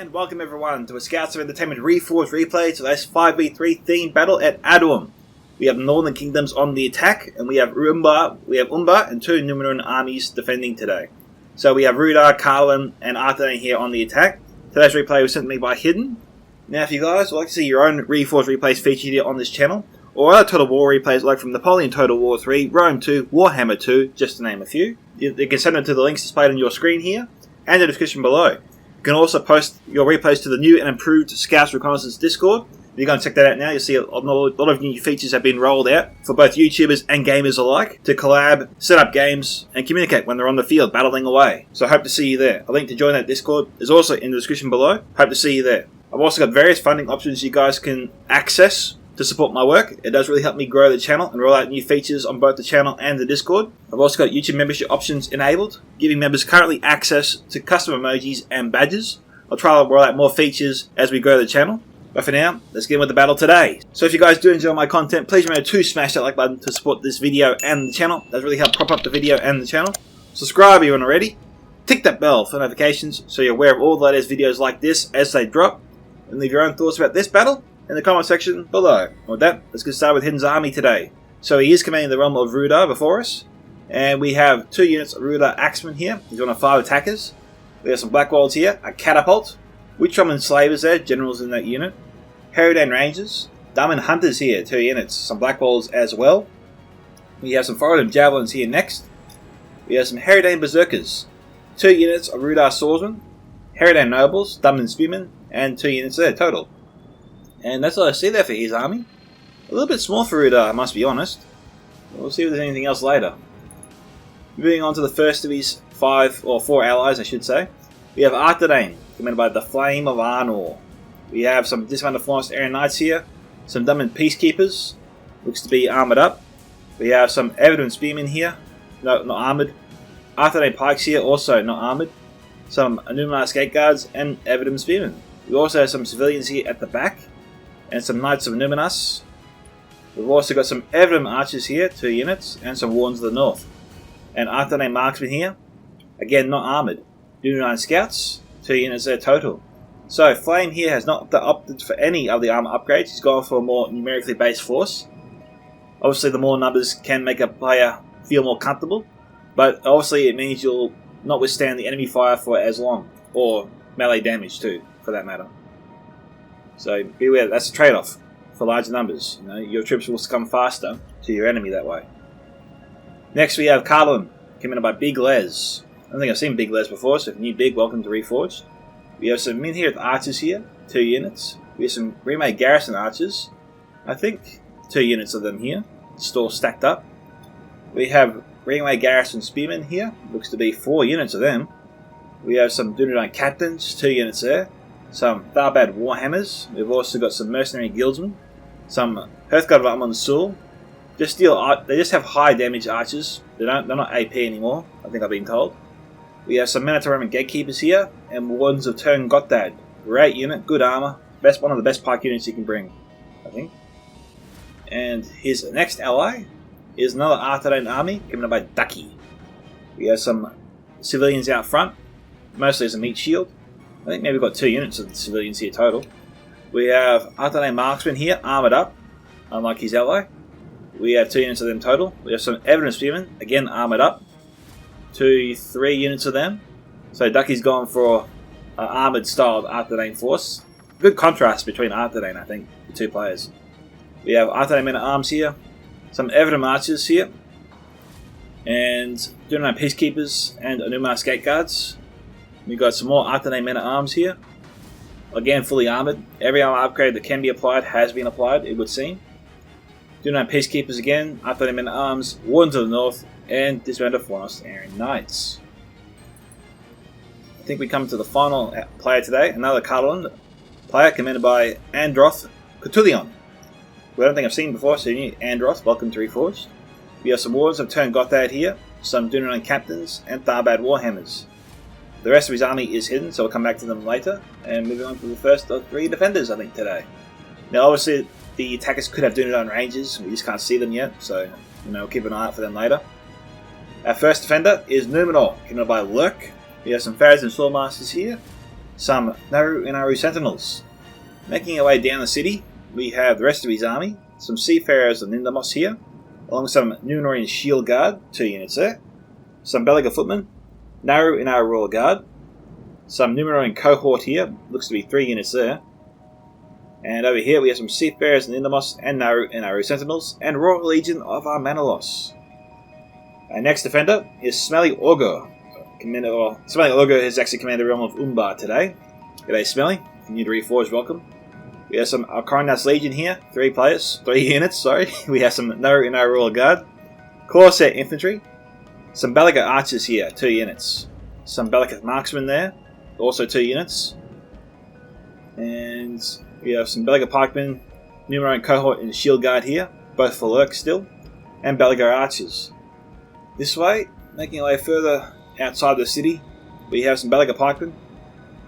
And welcome everyone to a Scouts of Entertainment Reforged replay to this 5v3 themed battle at Adum. We have Northern Kingdoms on the attack, and we have Umbar, and two Numenor armies defending today. So we have Rhudaur, Cardolan, and Artherdain here on the attack. Today's replay was sent to me by Hidden. Now if you guys would like to see your own Reforged replays featured here on this channel, or other Total War replays like from Napoleon Total War 3, Rome 2, Warhammer 2, just to name a few, you can send them to the links displayed on your screen here, and the description below. You can also post your replays to the new and improved Scouts Reconnaissance Discord. If you go and check that out now, you'll see a lot of new features have been rolled out for both YouTubers and gamers alike to collab, set up games, and communicate when they're on the field battling away. So I hope to see you there. A link to join that Discord is also in the description below. Hope to see you there. I've also got various funding options you guys can access to support my work. It does really help me grow the channel and roll out new features on both the channel and the Discord. I've also got YouTube membership options enabled, giving members currently access to custom emojis and badges. I'll try to roll out more features as we grow the channel. But for now, let's get on with the battle today. So if you guys do enjoy my content, please remember to smash that like button to support this video and the channel. That really help prop up the video and the channel. Subscribe if you haven't already. Tick that bell for notifications so you're aware of all the latest videos like this as they drop. And leave your own thoughts about this battle in the comment section below. With that, let's get started with Hidden's army today. So he is commanding the realm of Rhudaur before us. And we have 2 units of Rhudaur Axemen here. He's on 5 attackers. We have some Black Walls here, a Catapult, Witchrum and Slavers there, generals in that unit. Artherdain Rangers, Diamond Hunters here, 2 units, some Black Walls as well. We have some Frodoor Javelins here next. We have some Artherdain Berserkers, 2 units of Rhudaur Swordsmen, Artherdain Nobles, Diamond Spearmen, and 2 units there total. And that's all I see there for his army. A little bit small for Rhudaur, I must be honest. We'll see if there's anything else later. Moving on to the first of his 4 allies, I should say. We have Artherdain, commanded by the Flame of Arnor. We have some Dismounted Florence Aryan Knights here. Some Diamond Peacekeepers, looks to be armoured up. We have some Adum Spearmen here, not armoured. Artherdain Pikes here, also not armoured. Some Numenor Skate Guards and Adum Spearmen. We also have some civilians here at the back, and some Knights of Numenor. We've also got some Adum Archers here, 2 units, and some Wardens of the North. And Artherdain Marksmen here, again not armoured. Numenor Scouts, 2 units there total. So Flame here has not opted for any of the armour upgrades. He's gone for a more numerically based force. Obviously the more numbers can make a player feel more comfortable, but obviously it means you'll not withstand the enemy fire for as long, or melee damage too, for that matter. So beware, that's a trade-off for larger numbers. You know, your troops will come faster to your enemy that way. Next we have Cardolan, commanded by Big Les. I don't think I've seen Big Les before, so if you're new Big, welcome to Reforged. We have some men here with archers here, 2 units. We have some remade garrison archers. I think 2 units of them here, still stacked up. We have remade garrison spearmen here, looks to be 4 units of them. We have some Dunedain captains, 2 units there. Some Tharbad warhammers. We've also got some mercenary guildsmen. Some Hearthguard of Amon Sul. They just have high damage archers. They're not AP anymore, I think I've been told. We have some Minotaur Roman Gatekeepers here, and Wardens of Turn Gotthard. Great unit, good armour. One of the best pike units you can bring, I think. And his next ally is another Artherdain army, commanded by Ducky. We have some civilians out front, mostly as a meat shield. I think maybe we've got 2 units of civilians here total. We have Artherdain Marksmen here, armoured up, unlike his ally. We have 2 units of them total. We have some Adum Spearmen, again armoured up. 3 units of them. So Ducky's gone for an armoured style of Artherdain force. Good contrast between Artherdain, I think, the 2 players. We have Artherdain men at arms here, some Adum archers here, and Dunedain Peacekeepers and Numenor Skate Guards. We've got some more Artherdain men at arms here. Again, fully armoured. Every armour upgrade that can be applied has been applied, it would seem. Dunedain Peacekeepers again, Artherdain men at arms, Wardens of the North, and Dismounted Florence Aryan Knights. I think we come to the final player today, another Cardolan player commanded by Androth, Cutalion. I don't think I've seen before, so you Androth, welcome to Reforged. We have some Wardens of Turn Gotthard here, some Dunedain captains, and Tharbad warhammers. The rest of his army is hidden, so we'll come back to them later. And moving on to the first of 3 defenders, I think, today. Now, obviously, the attackers could have Dunedain Rangers, we just can't see them yet, so we'll keep an eye out for them later. Our first defender is Numenor, commanded by Lurc. We have some Pharaohs and Swordmasters here. some Naru Sentinels. Making our way down the city, we have the rest of his army, some Seafarers and Nindamos here, along with some Numenorian Shield Guard, 2 units there, some Belaga Footmen, Naru in our Royal Guard, some Numenorian Cohort here, looks to be 3 units there, and over here we have some Seafarers and Nindamos and Naru Sentinels, and Royal Legion of Armanalos. Our next defender is Smelly Ogre. Smelly Ogre is actually Commander Realm of Umbar today. G'day Smelly, new to Reforged, welcome. We have some Arcana's Legion here, 3 units, sorry. We have some Naru in our Royal Guard, Corsair Infantry, some Belaga Archers here, 2 units. Some Belaga Marksmen there, also 2 units. And we have some Belaga Pikemen, Numenorian Cohort and Shield Guard here, both for Lurc still, and Belaga Archers. This way, making our way further outside the city, we have some Belaga Pikemen,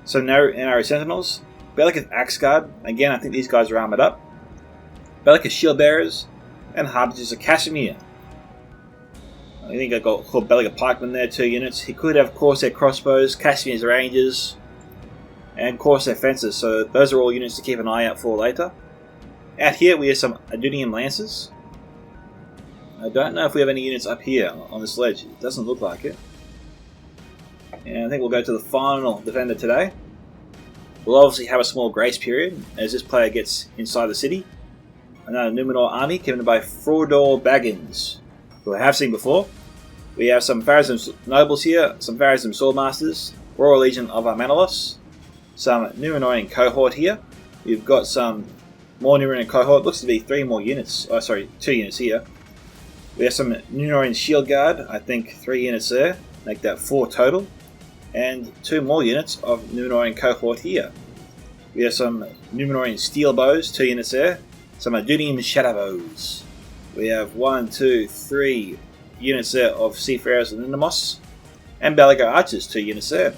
some Naru Sentinels, Belaga Axe Guard, again I think these guys are armoured up, Belaga Shield Bearers, and Harbingers of Casimir. I think I got called Belaga Pikemen there, 2 units. He could have Corsair Crossbows, Casimir's Rangers, and Corsair Fences, so those are all units to keep an eye out for later. Out here we have some Adum Lancers. I don't know if we have any units up here on this ledge, it doesn't look like it. And I think we'll go to the final defender today. We'll obviously have a small grace period as this player gets inside the city. Another Numenor army commanded by Frodoor Baggins, who I have seen before. We have some Pharazim Nobles here, some Pharazim Swordmasters, Royal Legion of Armanalos, some Numenorian Cohort here. We've got some more Numenorian Cohort, looks to be 3 more units, 2 units here. We have some Numenorian Shield Guard, I think 3 units there, make that 4 total. And 2 more units of Numenorian Cohort here. We have some Numenorian Steel Bows, 2 units there. Some Adum Shadow Bows. We have 1, 2, 3 units there of Seafarers and Nindamos. And Belaga Archers, 2 units there.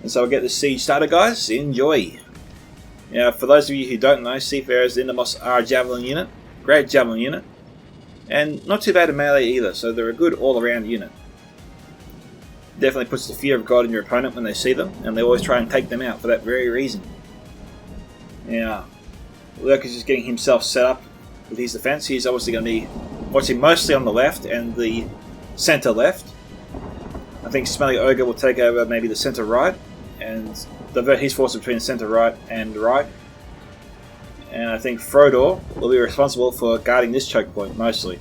And so we'll get the siege started, guys. Enjoy! Now, for those of you who don't know, Seafarers and Nindamos are a Javelin unit. Great Javelin unit. And not too bad in melee either, so they're a good all-around unit. Definitely puts the fear of God in your opponent when they see them, and they always try and take them out for that very reason. Now, Lurc is just getting himself set up with his defense. He's obviously going to be watching mostly on the left and the center left. I think Smelly Ogre will take over maybe the center right and divert his forces between the center right and right. And I think Frodoor will be responsible for guarding this choke point mostly.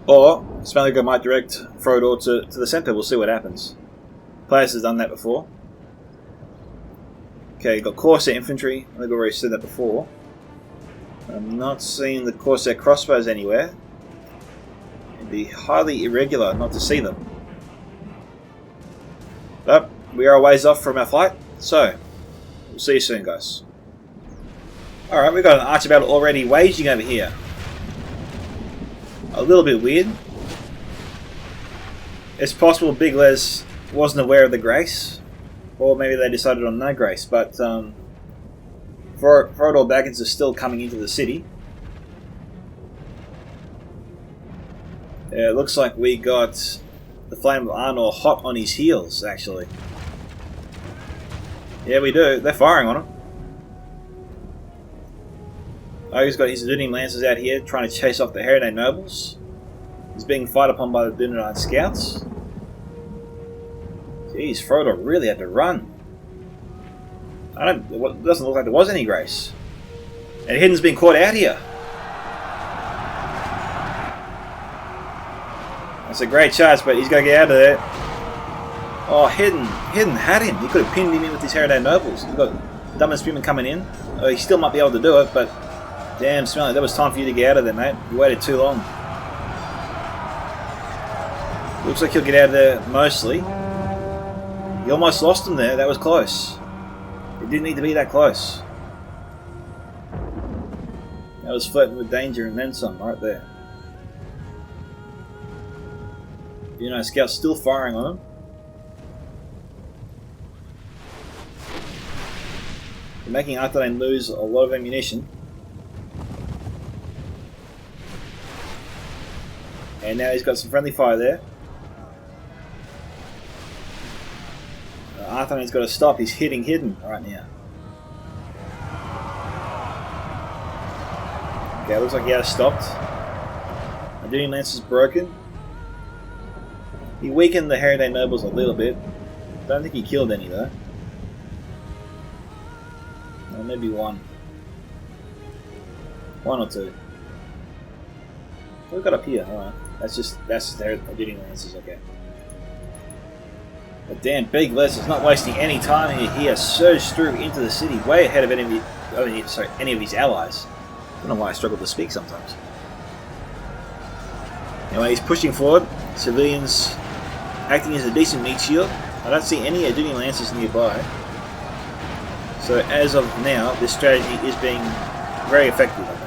Or Smelly Ogre might direct Frodoor to the center. We'll see what happens. Players has done that before. Okay, got Corsair Infantry. I think I've already said that before. I'm not seeing the Corsair Crossbows anywhere. It'd be highly irregular not to see them. But we are a ways off from our fight, so we'll see you soon, guys. Alright, we've got an archer battle already waging over here. A little bit weird. It's possible Big Les wasn't aware of the grace, or maybe they decided on no grace, but Frodoor Baggins is still coming into the city. Yeah, it looks like we got the Flame of Arnor hot on his heels, actually. Yeah, we do. They're firing on him. Ogre's got his Adum Lancers out here trying to chase off the Artherdain nobles. He's being fired upon by the Dunedain scouts. Jeez, Frodoor really had to run. It doesn't look like there was any grace. And Hidden's been caught out here. That's a great chance, but he's got to get out of there. Oh, Hidden had him. He could have pinned him in with his Artherdain nobles. He's got Dumb and Spearman coming in. Oh, he still might be able to do it, but damn, Smelly, that was time for you to get out of there, mate. You waited too long. Looks like he'll get out of there mostly. You almost lost him there. That was close. It didn't need to be that close. That was flirting with danger and then some right there. You know, Scout's still firing on him. They're making Artherdain lose a lot of ammunition. And now he's got some friendly fire there. Artherdain's got to stop. He's hitting hidden right now. Okay, looks like he has stopped. Adum Lance is broken. He weakened the Artherdain nobles a little bit. Don't think he killed any though. Or maybe one. One or two. What we got up here? Alright. That's just their Adum Lances, okay. But damn, Big Les is not wasting any time here. He has surged through into the city, way ahead of any of his allies. I don't know why I struggle to speak sometimes. Anyway, he's pushing forward. Civilians acting as a decent meat shield. I don't see any Adum Lancers nearby. So as of now, this strategy is being very effective, I think.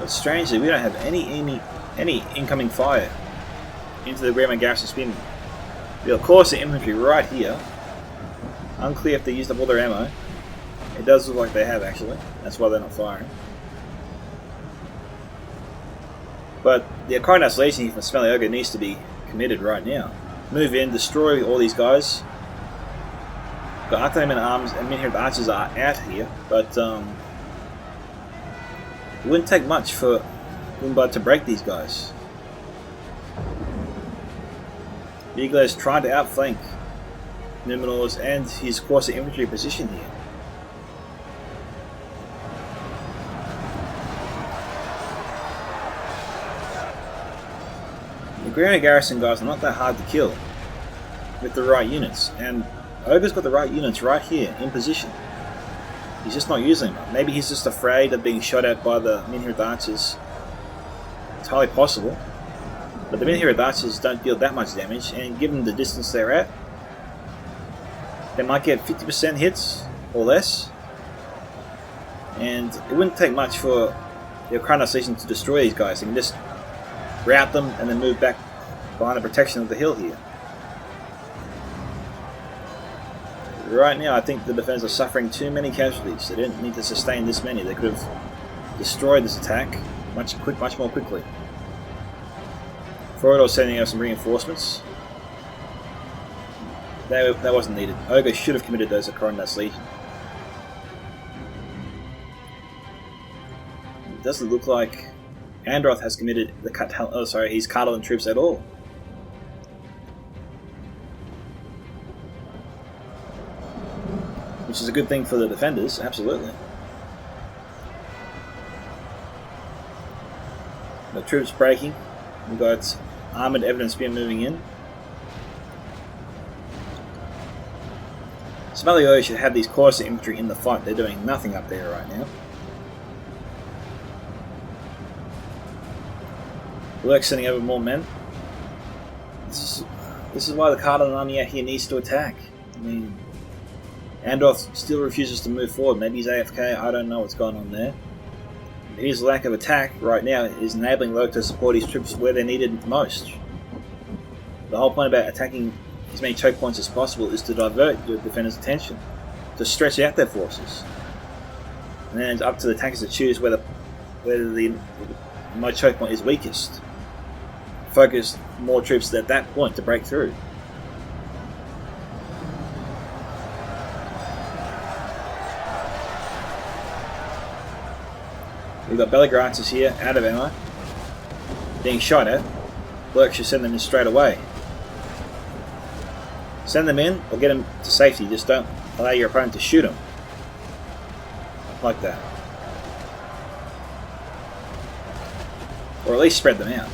But strangely, we don't have any incoming fire into the Grandma Garrison Spearmen. We'll of course the infantry right here. Unclear if they used up all their ammo. It does look like they have actually. That's why they're not firing. But the Cardolan Legion from Smelly Ogre needs to be committed right now. Move in, destroy all these guys. Got Artherdain arms and Minhird archers are out here, but it wouldn't take much for Umbar to break these guys. Ogre is trying to outflank Numenor's and his Corsair infantry position here. The Grandma Garrison guys are not that hard to kill with the right units, and Ogre's got the right units right here in position. He's just not using them. Maybe he's just afraid of being shot at by the Minhird archers. It's highly possible. But the Minhird archers don't deal that much damage, and given the distance they're at, they might get 50% hits or less. And it wouldn't take much for the Cardolan Legion to destroy these guys. They can just rout them and then move back behind the protection of the hill here. Right now, I think the defenders are suffering too many casualties. They didn't need to sustain this many. They could have destroyed this attack much more quickly. Frodoor sending out some reinforcements. That wasn't needed. Ogre should have committed those at Cardolan Legion. It doesn't look like Androth has committed his Cardolan troops at all. Which is a good thing for the defenders, absolutely. The troops breaking. We've got armoured evidence spear moving in. Smelly should have these Corsair infantry in the fight. They're doing nothing up there right now. Lurc sending over more men. This is why the Cardolan army out here needs to attack. I mean, Androth still refuses to move forward. Maybe he's AFK, I don't know what's going on there. His lack of attack right now is enabling Lurc to support his troops where they're needed most. The whole point about attacking as many choke points as possible is to divert your defenders' attention, to stretch out their forces. And then it's up to the attackers to choose whether my choke point is weakest. Focus more troops at that point to break through. We've got Belliger archers here, out of ammo, being shot at. Lurc should send them in straight away. Send them in, or get them to safety. Just don't allow your opponent to shoot them. Like that. Or at least spread them out.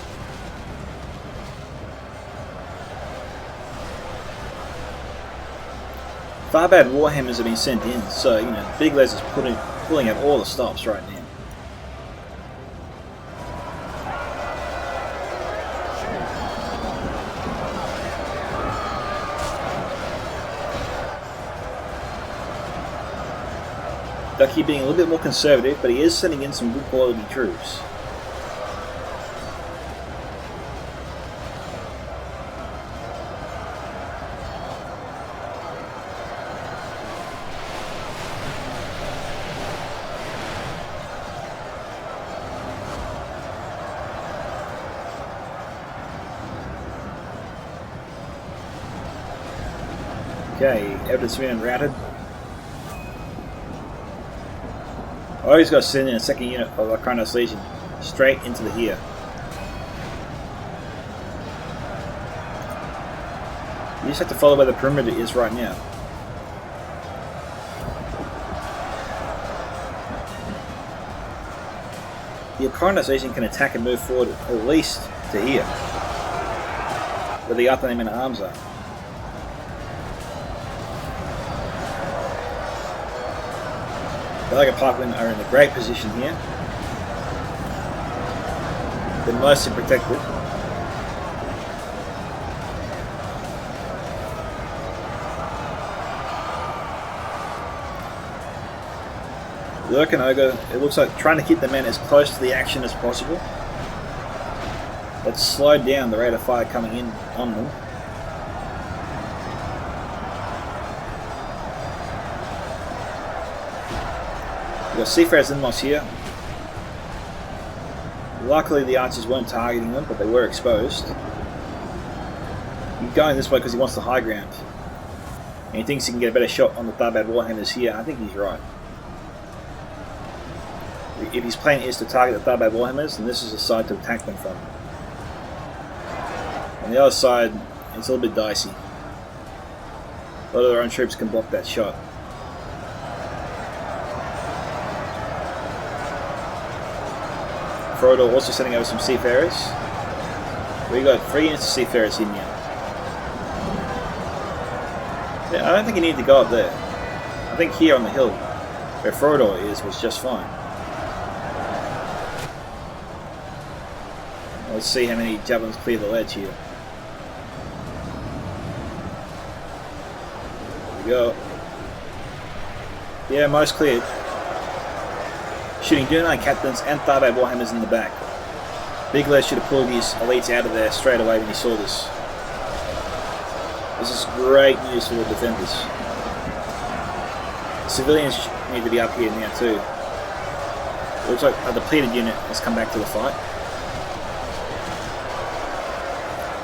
Farbad Warhammers have been sent in, so Big Les is pulling out all the stops right now. Ducky being a little bit more conservative, but he is sending in some good quality troops. Okay, evidence being routed. Oh, he's got to send in a second unit of Arcanos Legion straight into the here. You just have to follow where the perimeter is right now. The Arcanos Legion can attack and move forward at least to here, where the Artherdain and arms are. The Lurc Pikemen are in a great position here. They're mostly protected. Lurc and Ogre, it looks like trying to keep the men as close to the action as possible. Let's slow down the rate of fire coming in on them. We've got Seafarers and Moss here. Luckily the archers weren't targeting them, but they were exposed. He's going this way because he wants the high ground. And he thinks he can get a better shot on the Tharbad Warhammers here. I think he's right. If his plan is to target the Tharbad Warhammers, then this is a side to attack them from. On the other side, it's a little bit dicey. A lot of their own troops can block that shot. Frodoor also sending over some Seafarers. We got 3 units of Seafarers in here. Yeah, I don't think you need to go up there. I think here on the hill, where Frodoor is, was just fine. Let's see how many javelins clear the ledge here. There we go. Yeah, most cleared. Shooting Dunedain captains and Tharbad Warhammers in the back. Big Les should have pulled his elites out of there straight away when he saw this. This is great news for the defenders. The civilians need to be up here now too. It looks like a depleted unit has come back to the fight.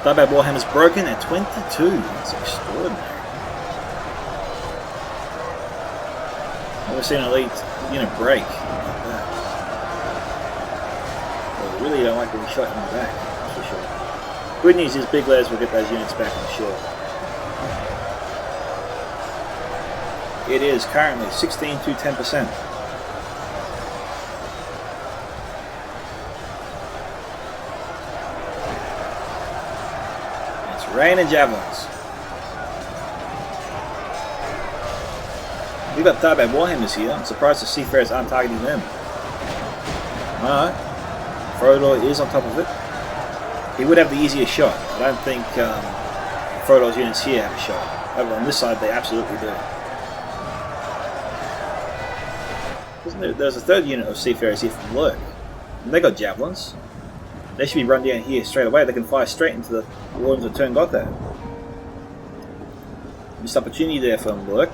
Tharbad Warhammer's broken at 22. That's extraordinary. Never seen an elite unit break like that. Well, we really don't like being shot in the back, that's for sure. Good news is Big Les will get those units back, I'm sure. It is currently 16 to 10%. Rain and javelins. We've got Tharbad Warhammers here. I'm surprised the Seafarers aren't targeting them. No. Frodoor is on top of it. He would have the easier shot. I don't think Frodoor's units here have a shot. Over on this side, they absolutely do. There's a third unit of Seafarers here from Lurc. And they got javelins. They should be run down here straight away. They can fire straight into the Wardens of Turn Gotha. Missed opportunity there from Lurc.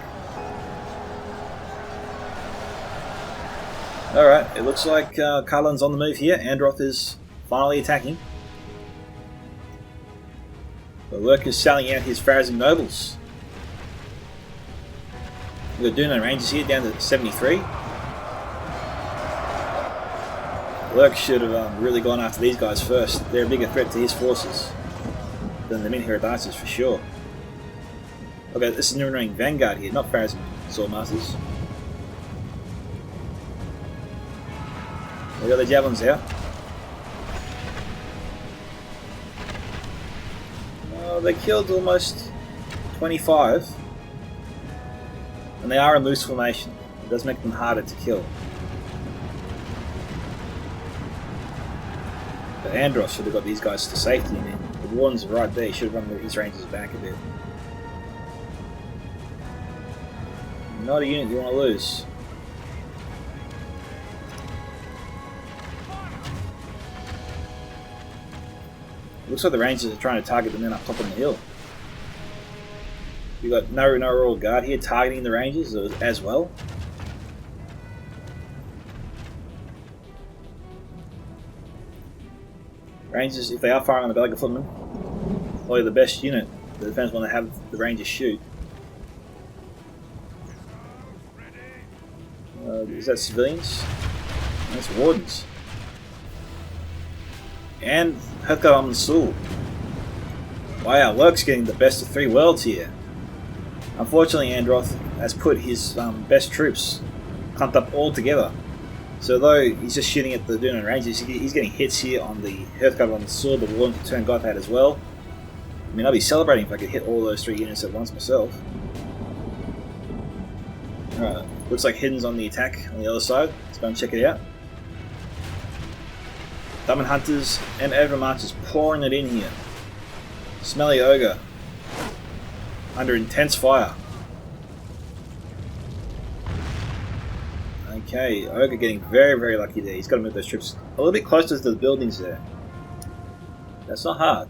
Alright, it looks like Cardolan's on the move here. Androth is finally attacking. The Lurc is selling out his Pharaohs and Nobles. We've got Dunedain Rangers here down to 73. Lurc should have really gone after these guys first. They're a bigger threat to his forces than the Min-Heret Archers for sure. Okay, this is Numenor Vanguard here, not Pharaohs and Swordmasters. We got the javelins out. Oh, they killed almost 25. And they are in loose formation. It does make them harder to kill. But Androth should have got these guys to safety. I mean, the Wardens are right there. He should have run his Rangers back a bit. Not a unit you want to lose. Looks like the Rangers are trying to target the men up top on the hill. We've got no Royal Guard here targeting the Rangers as well. Rangers, if they are firing on the Baggin footmen, probably the best unit. The defenders want to have the Rangers shoot. Is that civilians? That's wardens. And Hearthguard on the sword. Wow, Lurc's getting the best of 3 worlds here. Unfortunately, Androth has put his best troops clumped up all together. So though he's just shooting at the Dunedain Rangers, he's getting hits here on the Hearthguard on the sword, the Wardens to turn God had as well. I mean, I'd be celebrating if I could hit all those 3 units at once myself. Alright, looks like Hidden's on the attack on the other side. Let's go and check it out. Diamond Hunters and Overmarchers pouring it in here. Smelly Ogre under intense fire. Okay, Ogre getting very, very lucky there. He's got to move those troops a little bit closer to the buildings there. That's not hard.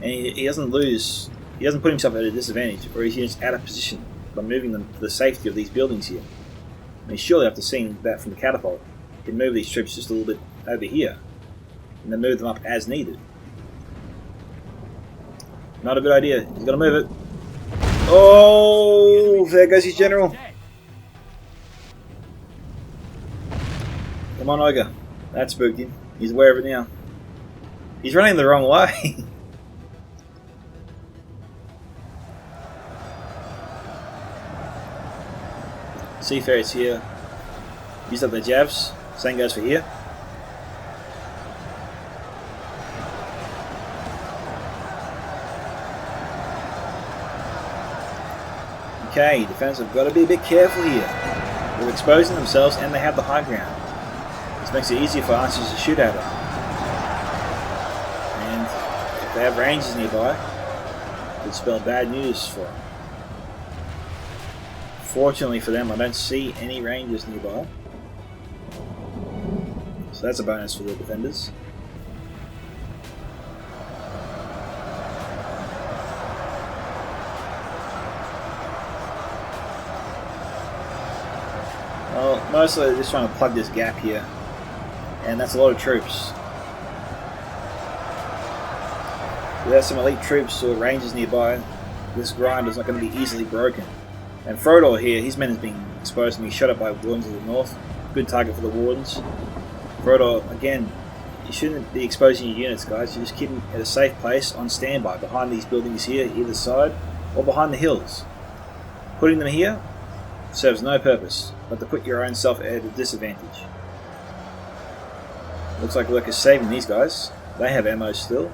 And he doesn't lose, he doesn't put himself at a disadvantage, or he's just out of position by moving them to the safety of these buildings here. I mean, surely after seeing that from the catapult, he can move these troops just a little bit over here, and then move them up as needed. Not a good idea. He's got to move it. Oh, there goes his general. Come on, Ogre. That spooked him. He's aware of it now. He's running the wrong way. Seafarers here. Use up their jabs. Same goes for here. Okay, defenders have got to be a bit careful here. They're exposing themselves and they have the high ground. This makes it easier for archers to shoot at them. And if they have ranges nearby, it could spell bad news for them. Fortunately for them, I don't see any rangers nearby. So that's a bonus for the defenders. Well, mostly they're just trying to plug this gap here. And that's a lot of troops. Without some elite troops or rangers nearby, this grind is not going to be easily broken. And Frodoor here, his men is being exposed and being shot at by wardens to the north. Good target for the wardens. Frodoor, again, you shouldn't be exposing your units, guys. You just keep them at a safe place on standby behind these buildings here, either side, or behind the hills. Putting them here serves no purpose but to put your own self at a disadvantage. Looks like Lurc is saving these guys. They have ammo still.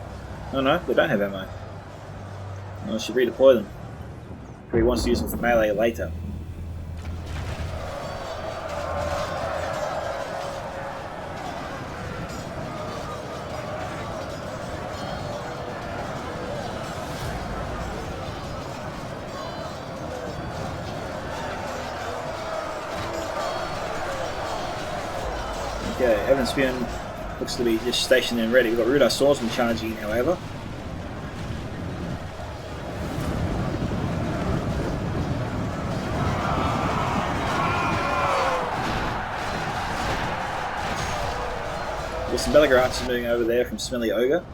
Oh no, they don't have ammo. I should redeploy them. He wants to use them for melee later. Okay, Evan Spearman looks to be just stationed and ready. We've got Rhudaur Swordsman charging in, however. There's some Bellagar archers moving over there from Smelly Ogre.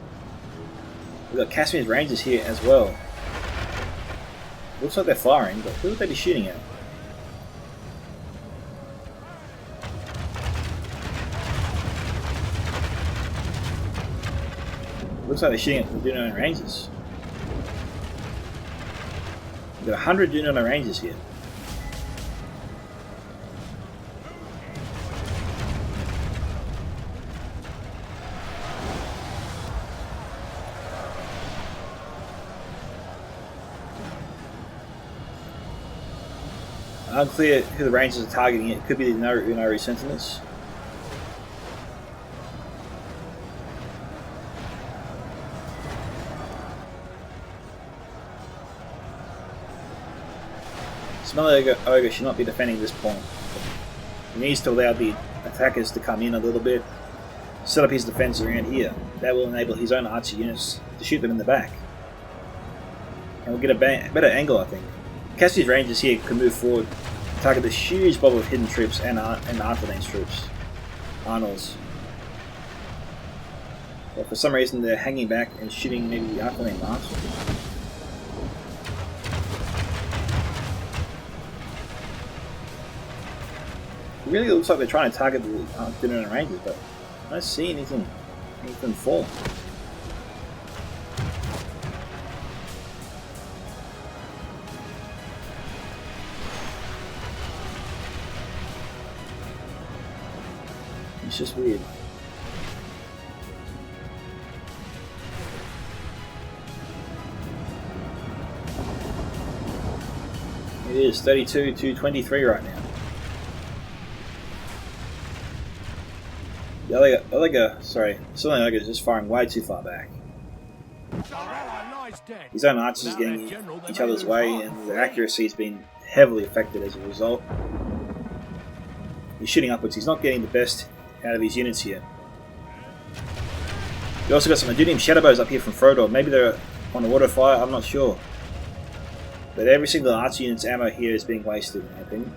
We've got Casimir's Rangers here as well. Looks like they're firing, but who would they be shooting at? Looks like they're shooting at the Dunedain Rangers. We've got 100 Dunedain Rangers here. Unclear who the Rangers are targeting. It could be the Unari Sentinels. Smelly Ogre should not be defending this point. He needs to allow the attackers to come in a little bit, set up his defense around here. That will enable his own archer units to shoot them in the back. And we'll get a better angle, I think. Cassie's Rangers here can move forward, target this huge bubble of hidden troops and Artherdain's troops. Arnor's. But for some reason they're hanging back and shooting maybe the Artherdain march. It really looks like they're trying to target the Numenor Rangers, but I don't see anything fall. It's just weird. It is 32 to 23 right now. The other guy is just firing way too far back. His own archers are getting each other's way, and their accuracy has been heavily affected as a result. He's shooting upwards. He's not getting the best out of his units here. We also got some Adum Shadowbows up here from Frodoor. Maybe they're on the water fire, I'm not sure. But every single archer unit's ammo here is being wasted, in my opinion.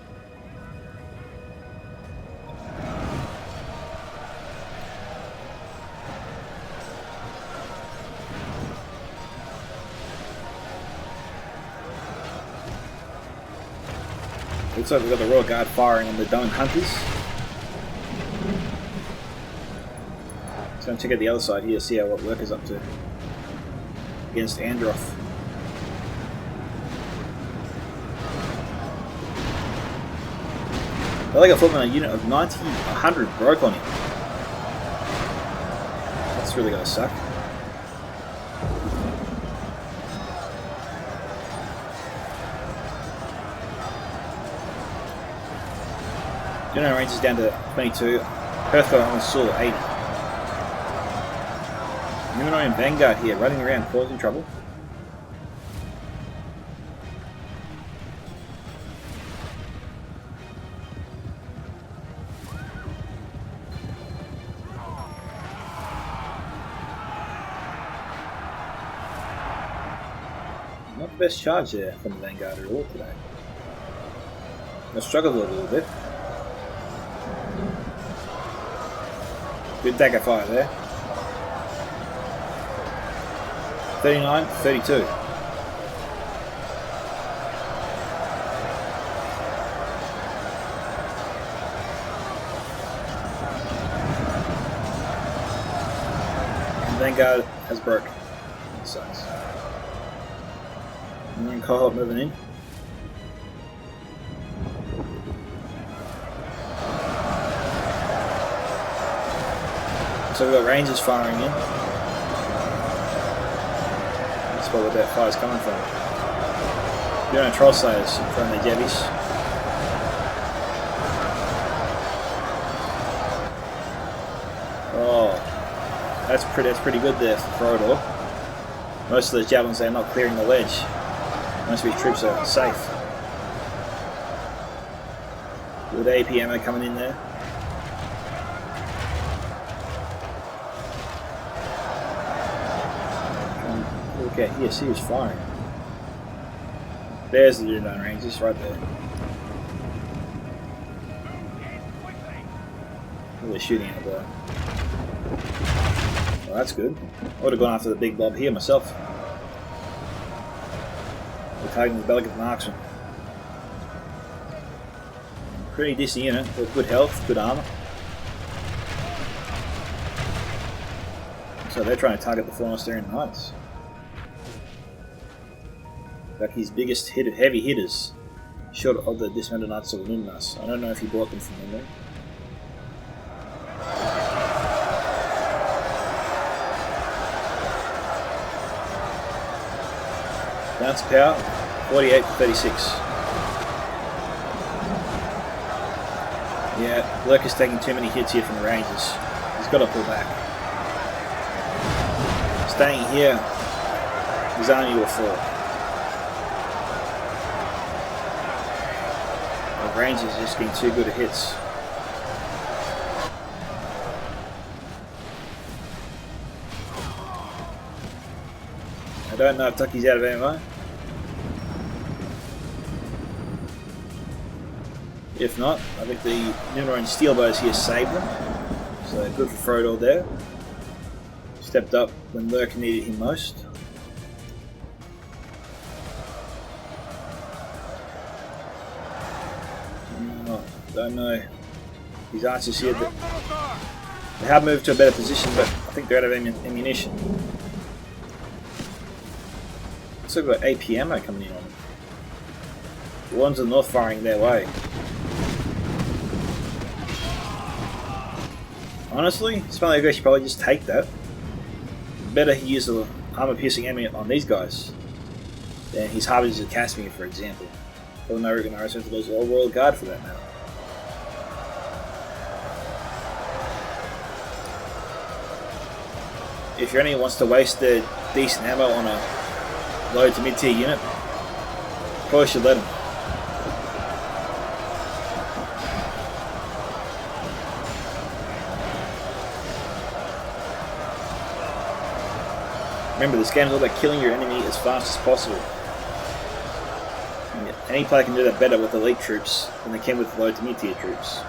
Looks like we've got the Royal Guard firing on the Dung Hunters. Let's go and check out the other side here, see what Lurc is up to against Androth. I think I thought a unit of 90, 100 broke on him. That's really going to suck. Numenor range is down to 22. Hearthguard on the sword 80. Numenor and Vanguard here, running around causing trouble. Not the best charge there from the Vanguard at all today. I struggled a little bit. Good dagger fire there. 39, 32. And Vanguard has broke. That sucks. And then cohort moving in. So we've got Rangers firing in. That's where that fire's coming from. You're on Troll Slayers throwing their jabbies. Oh, that's pretty good there for Frodoor. Most of those javelins they're not clearing the ledge. Most of his troops are safe. With AP ammo coming in there. Okay, yes, he was firing. There's the Numenor Rangers right there. Oh, they're shooting at there. Well, that's good. I would have gone after the big blob here myself. We're targeting the Baggin marksman. Pretty decent unit with good health, good armor. So they're trying to target the Fornostarian Knights. Ducky's biggest heavy hitters, short of the dismounted Knights of Numenor. I don't know if he bought them from Numenor. Bounce power, 48 to 36. Yeah, Lurc is taking too many hits here from the Rangers. He's got to pull back. Staying here, his army will fall. The Rangers just getting too good at hits. I don't know if Ducky's out of ammo. If not, I think the Numenor steel bows here saved them. So good for Frodoor there. Stepped up when Lurc needed him most. Oh, don't know. These archers here, they have moved to a better position, but I think they're out of ammunition. Looks like we've got AP ammo coming in on them. The ones in the north firing their way. Honestly, Smelly Ogre should probably just take that. Better he use the armor piercing ammo on these guys than his Harbingers of Casimir, for example. Or no Rhudaur Sentinels or Royal Guard for that matter. If your enemy wants to waste their decent ammo on a low to mid tier unit, probably should let them. Remember, this game is all about killing your enemy as fast as possible. And any player can do that better with elite troops than they can with low to mid tier troops.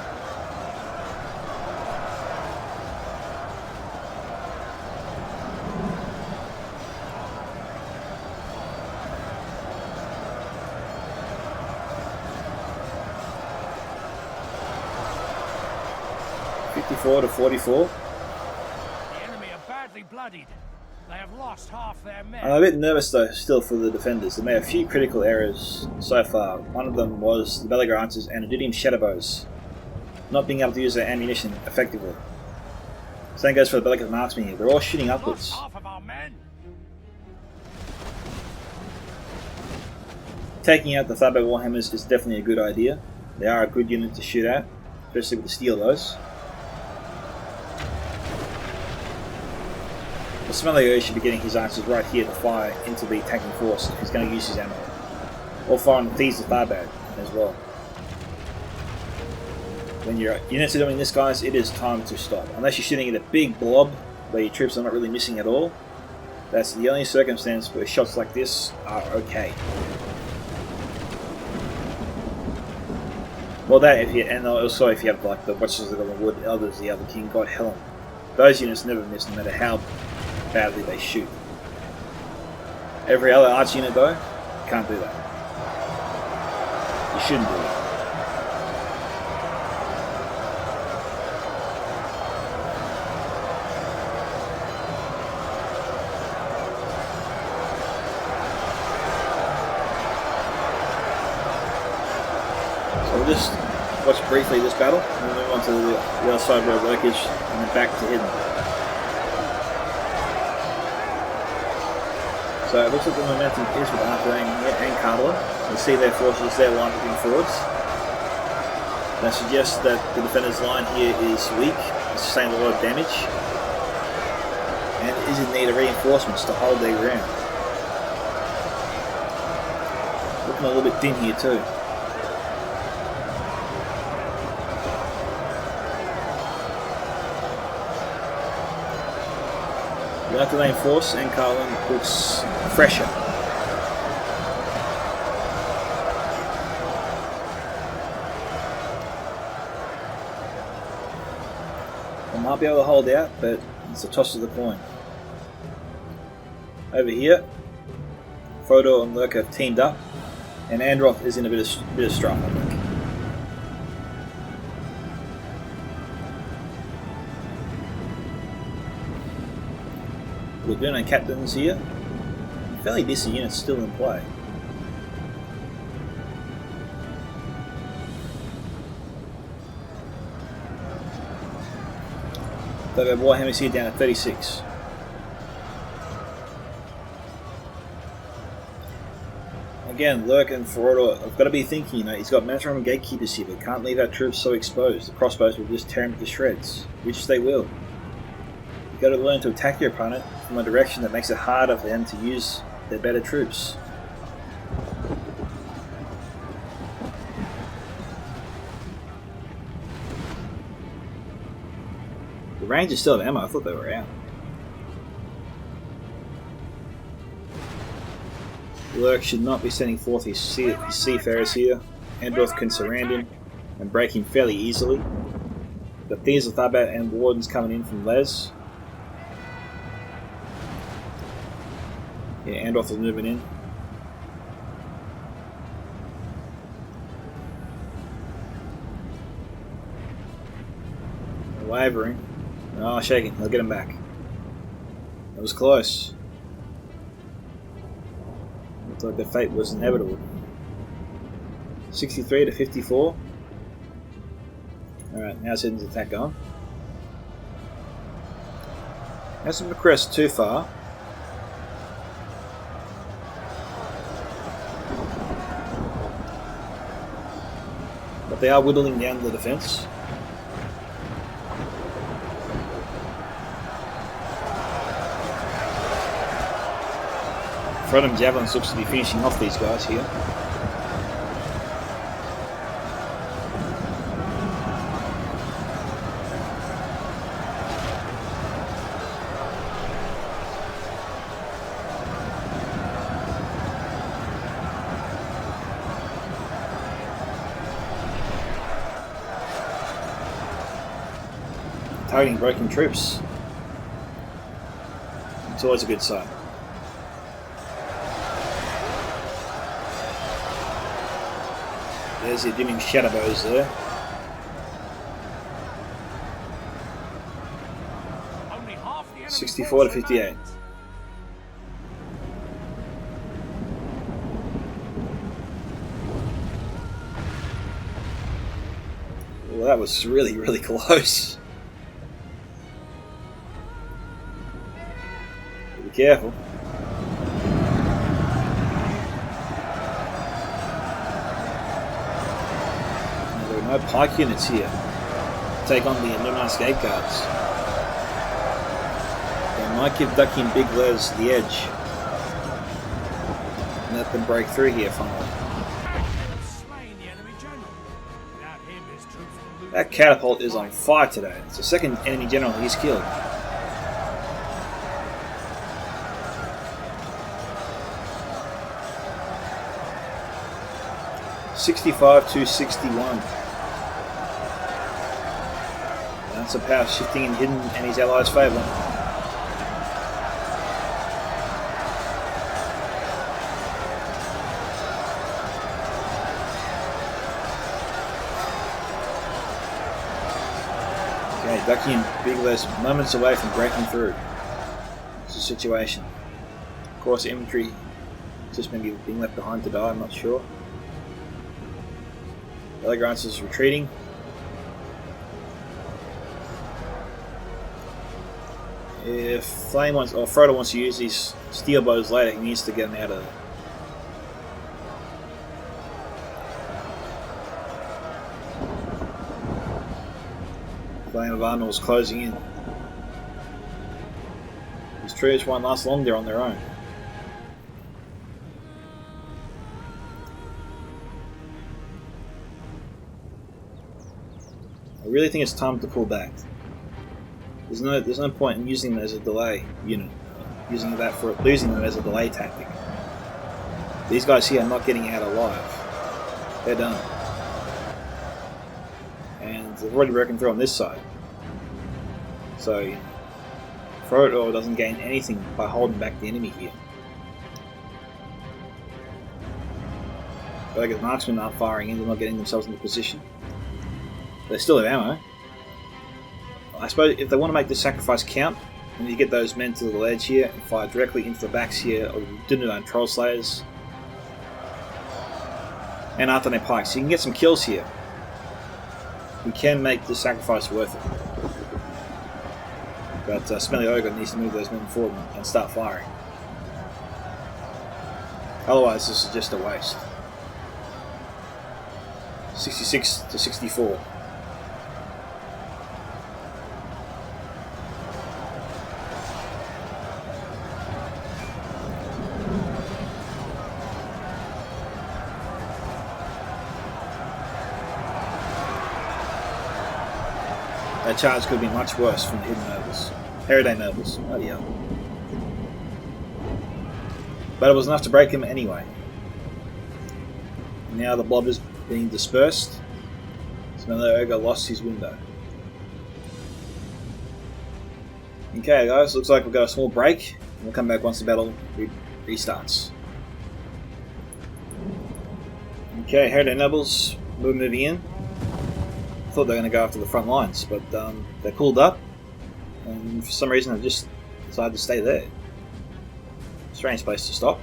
To 44. The enemy are badly bloodied. They have lost half their men. I'm a bit nervous though still for the defenders. They made a few critical errors so far. One of them was the Bellagar Archers and Adum Shadowbows not being able to use their ammunition effectively. Same goes for the Bellagar Marksmen here. They're all shooting upwards. Half of our men. Taking out the Thunderbolt Warhammers is definitely a good idea. They are a good unit to shoot at, especially with the steel bows. The Smelly Ogre should be getting his archers right here to fire into the attacking force if he's going to use his ammo. Or fire on the Thieves of Tharbad as well. When your units are doing this, guys, it is time to stop. Unless you're shooting at a big blob where your troops are not really missing at all, that's the only circumstance where shots like this are okay. Well, that if you, and also if you have like the Watchers of the Wood, Elders, the Other King, God Helen, those units never miss no matter how badly they shoot. Every other arch unit though, can't do that. You shouldn't do it. So we'll just watch briefly this battle and then move on to the other side where Lurkage and then back to Hidden. So it looks like the momentum is with Artherdain and Cardolan. You see their forces there moving forwards. That suggests that the defender's line here is weak, it's sustained a lot of damage, and is in need of reinforcements to hold their ground. Looking a little bit thin here too. The Artherdain force and Cardolan looks fresher. They might be able to hold out, but it's a toss of the coin. Over here, Frodoor and Lurc have teamed up, and Androth is in a bit of strife, I think. We're doing captains here. Fairly decent units still in play. They've got Warhammers here down at 36. Again, Lurc and Frodoor have got to be thinking, he's got maximum gatekeepers here, but can't leave our troops so exposed. The crossbows will just tear them to shreds, which they will. You've got to learn to attack your opponent from a direction that makes it harder for them to use their better troops. The Rangers still have ammo, I thought they were out. Lurc should not be sending forth his seafarers here. Androth can surround him and break him fairly easily. The Thieves of Tharbad and Wardens coming in from Les. Yeah, Androth is moving in. wavering. Oh, shaking. They'll get him back. That was close. Looked like the fate was inevitable. 63 to 54. Alright, now Sidon's attack on. Hasn't progressed too far. But they are whittling down the defense. Frodoor Javelins looks to be finishing off these guys here. Targeting broken troops. It's always a good sign. There's the dimming shadow bows there. Only half the enemy 64 to 58. Well, that was really, really close. Be careful. There are no pike units here to take on the Numenor gate guards. They might give Ducky and Big Les the edge and let them break through here finally. That catapult is on fire today. It's the second enemy general he's killed. $65 to 61. That's a power shifting in Hidden and his allies' favour. Okay, Ducky and Big Les moments away from breaking through. It's a situation. Of course, infantry just maybe being left behind to die, I'm not sure. Belgrance is retreating. If Flame wants, or Frodoor wants to use these steel bows later, he needs to get them out of there. Flame of Arnor is closing in. These troops won't last long there on their own. I really think it's time to pull back. There's no point in using them as a delay unit, using that for losing them as a delay tactic. These guys here are not getting out alive. They're done, and they've already broken through on this side. So Frodoor doesn't gain anything by holding back the enemy here. But like marksmen aren't firing in, they're not getting themselves into position. They still have ammo. I suppose if they want to make the sacrifice count, then you get those men to the ledge here and fire directly into the backs here of Dunedain Troll Slayers and Artherdain Pikes. So you can get some kills here. You can make the sacrifice worth it. But Smelly Ogre needs to move those men forward and start firing. Otherwise this is just a waste. 66 to 64. That charge could be much worse from the hidden nobles. Artherdain nobles. Oh yeah. But it was enough to break him anyway. Now the blob is being dispersed. Smelly Ogre lost his window. Okay guys, looks like we've got a small break. We'll come back once the battle restarts. Okay, Artherdain nobles, we're moving in. I thought they were going to go after the front lines, but they pulled up, and for some reason they just decided to stay there. Strange place to stop.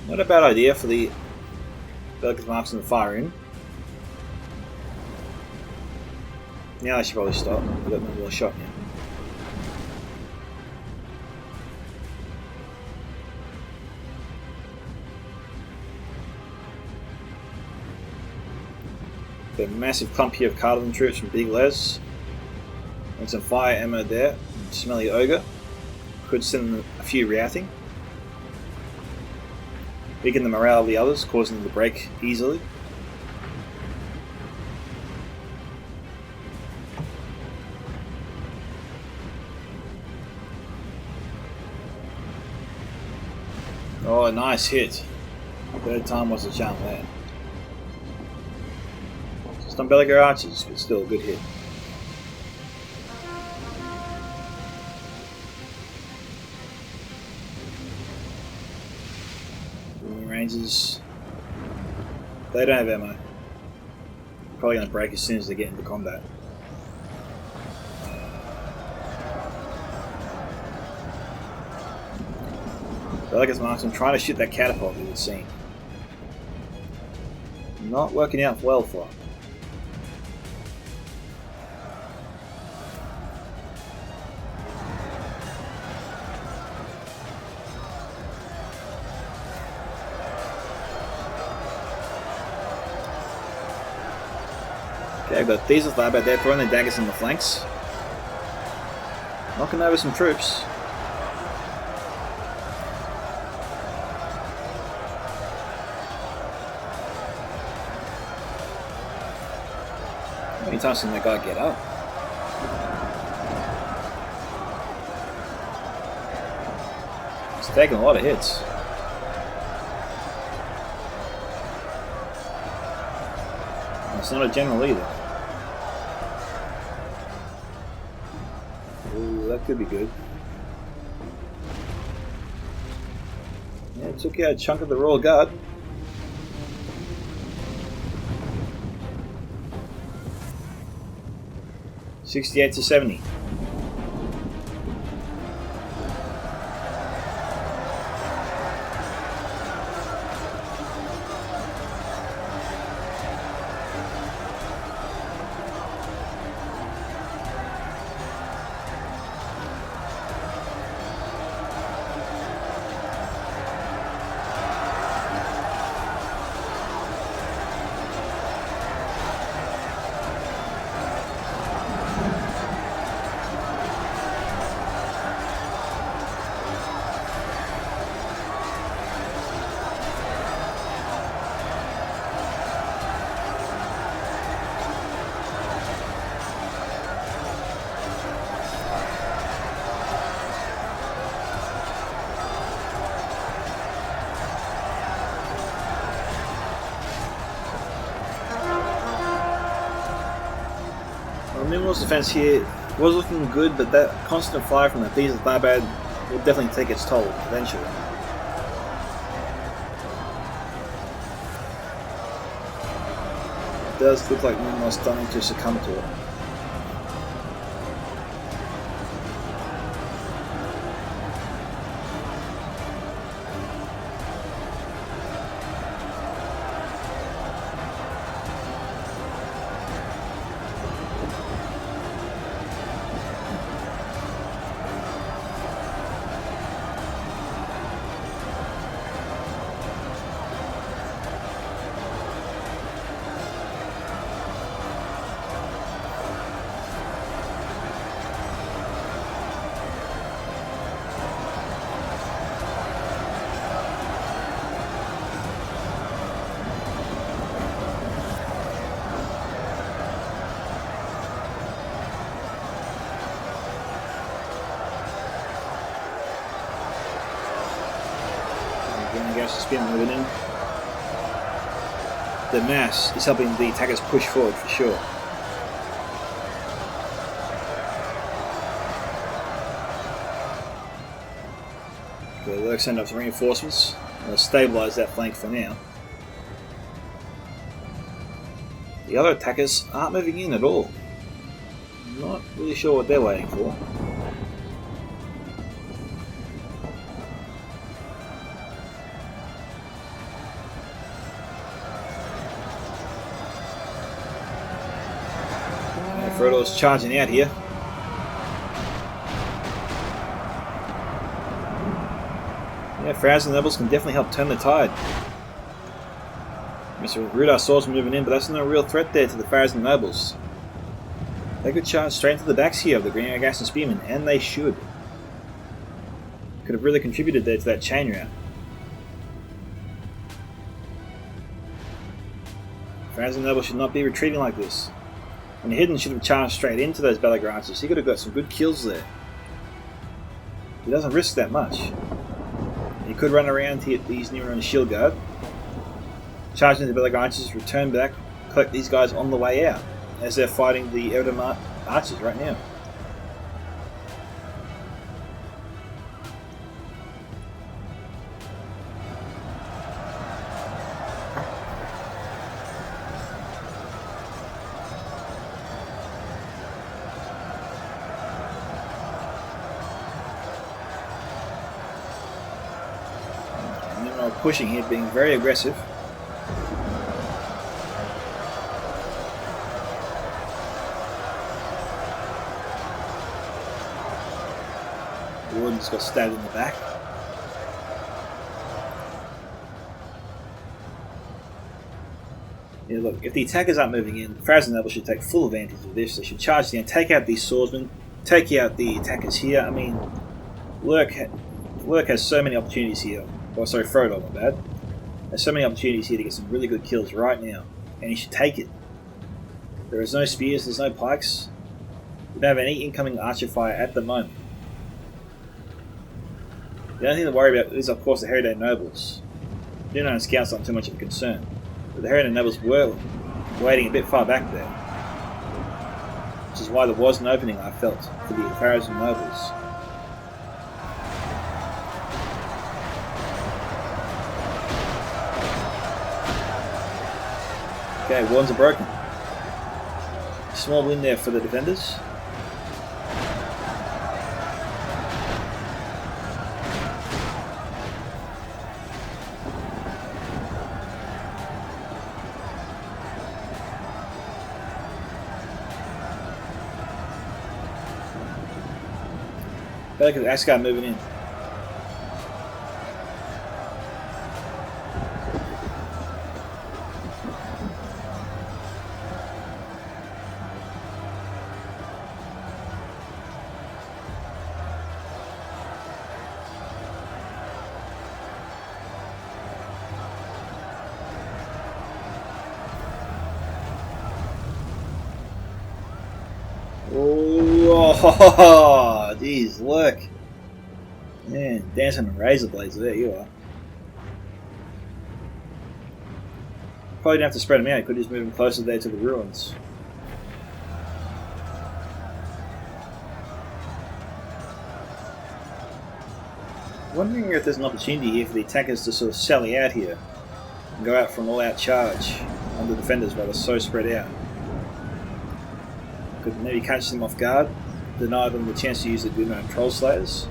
Not a bad idea for the delicate marks in the far end. Now I should probably stop. I've got no more shot yet. Got a massive clump here of Cardolan troops from Big Les. And some fire ammo there. Smelly Ogre. Could send them a few routing. Weaken the morale of the others, causing them to break easily. Oh, a nice hit. Third time was the charm there. Just umbilical archers, but still a good hit. Rangers, they don't have ammo. Probably going to break as soon as they get into combat. So like it's marksman trying to shoot that catapult we were seeing. Not working out well for him. Okay, I've got these with Lab out there throwing their daggers in the flanks. Knocking over some troops. How many times can that guy get up? He's taking a lot of hits. It's not a general either. Ooh, that could be good. Yeah, it took out a chunk of the Royal Guard. $68 to $70. Numenor's defense here was looking good, but that constant fire from the Thieves of Tharbad will definitely take its toll eventually. It does look like Numenor's starting to succumb to it. Moving in. The mass is helping the attackers push forward for sure. The Lurc send up some reinforcements. They'll stabilise that flank for now. The other attackers aren't moving in at all. I'm not really sure what they're waiting for. Frodoor's charging out here. Yeah, Thousand Levels can definitely help turn the tide. Mr. Rhudaur swordsman moving in, but that's no real threat there to the Thousand Nobles. They could charge straight into the backs here of the Green Gas and Spearmen, and they should. Could have really contributed there to that chain route. Thousand Nobles should not be retreating like this. And Hidden should have charged straight into those Belagrances. He could have got some good kills there. He doesn't risk that much. He could run around to hit these Numenor and Shield Guard. Charge into the Belagrances, return back, collect these guys on the way out. As they're fighting the Adum archers right now. Pushing here, being very aggressive. The Warden's got stabbed in the back. Yeah, look, if the attackers aren't moving in, Thousand Nobles should take full advantage of this. They should charge down, take out these swordsmen, take out the attackers here. I mean, Lurc has so many opportunities here. Oh, sorry, Frodoor, my bad. There's so many opportunities here to get some really good kills right now, and he should take it. There is no spears, there's no pikes. We don't have any incoming archer fire at the moment. The only thing to worry about is, of course, the Artherdain nobles. Numenor and scouts aren't too much of a concern, but the Artherdain nobles were waiting a bit far back there, which is why there was an opening, I felt, for the Thousand nobles. Okay, wardens are broken. Small win there for the defenders. Look at Asgard moving in. Oh, jeez, look. Man, dancing on razor blades, there you are. Probably didn't have to spread them out, you could just move them closer there to the ruins. Wondering if there's an opportunity here for the attackers to sort of sally out here and go out for an all-out charge on the defenders while they're so spread out. Could maybe catch them off guard, deny them the chance to use the Duno Troll Slayers.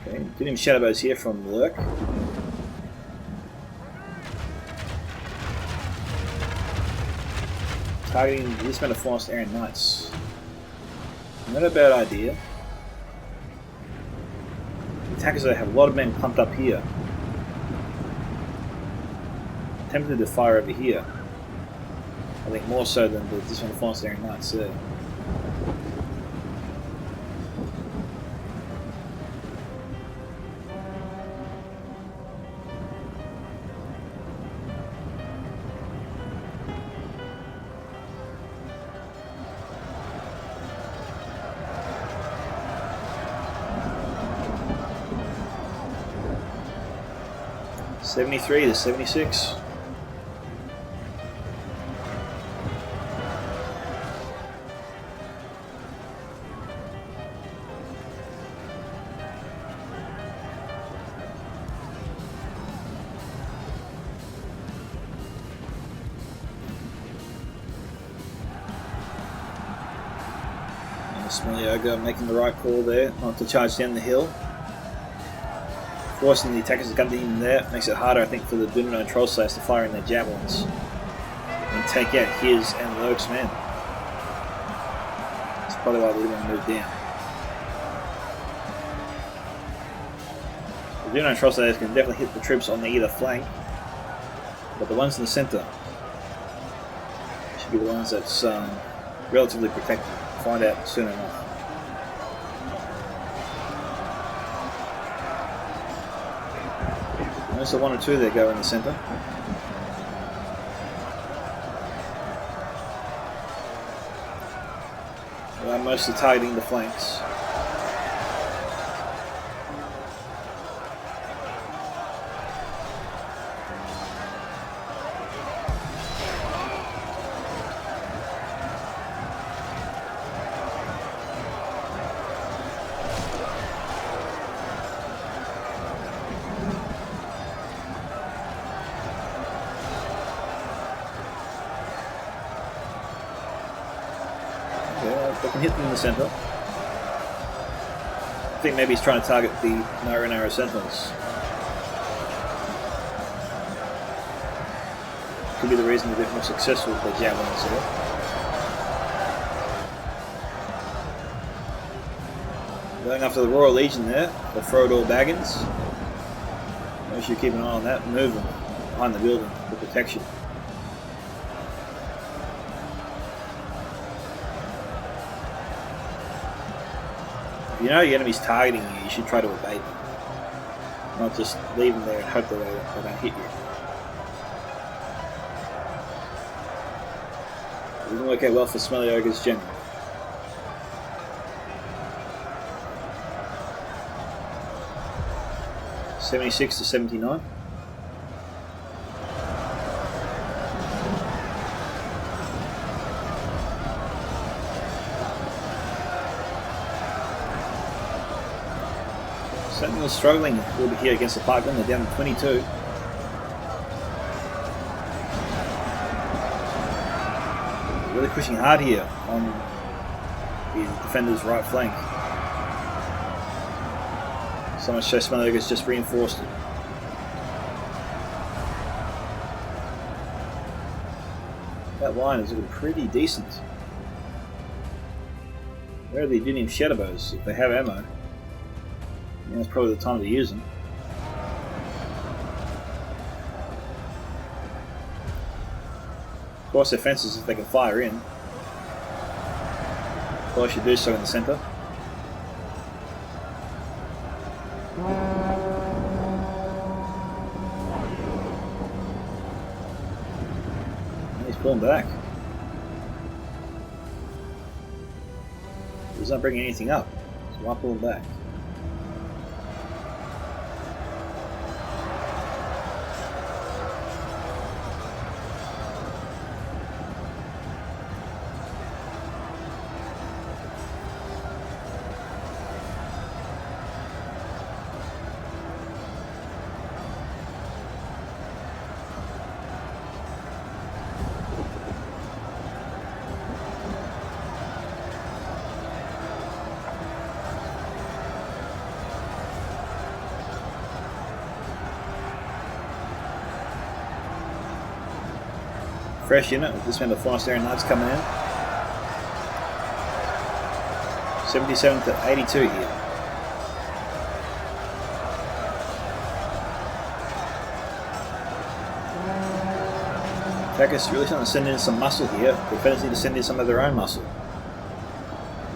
Okay, good him shadow bows here from Lurc. Targeting this amount of Forest Iron Knights. Not a bad idea. Attackers have a lot of men pumped up here. Tempted to fire over here. I think more so than this one of Forest Iron Knights there. $73 to $76. Smelly Ogre making the right call there, not to charge down the hill. Forcing the attackers to come to him there makes it harder, I think, for the Numenor Troll Slayers to fire in their javelins and take out his and Lurc's men. That's probably why they didn't want to move down. The Numenor Troll Slayers can definitely hit the troops on either flank, but the ones in the centre should be the ones that's relatively protected. Find out soon enough. There's a one or two there go in the centre. They are mostly targeting the flanks. They can hit them in the centre. I think maybe he's trying to target the narrow sentinels. Could be the reason they're a bit more successful with their javelins there. Going after the Royal Legion there, the Frodoor Baggins. Make sure you keep an eye on that. Move them behind the building for protection. If you know your enemy's targeting you, you should try to evade them. Not just leave them there and hope that they don't hit you. It doesn't work out well for Smelly Ogre's general. $76 to $79. Sentinel's struggling a little bit here against the Baggin. They're down to 22. Really pushing hard here on the defender's right flank. So much so Smelly Ogre's just reinforced it. That line is looking pretty decent. Where are the Adum Shadowbows? If they have ammo, that's probably the time to use them. Of course, their fences if they can fire in. Well, I should do so in the centre. And he's pulling back. He's not bringing anything up, so why pull him back? Fresh unit with this member Forestarian Knights coming in. 77 to 82 here. Attackers really trying to send in some muscle here. Defenders need to send in some of their own muscle.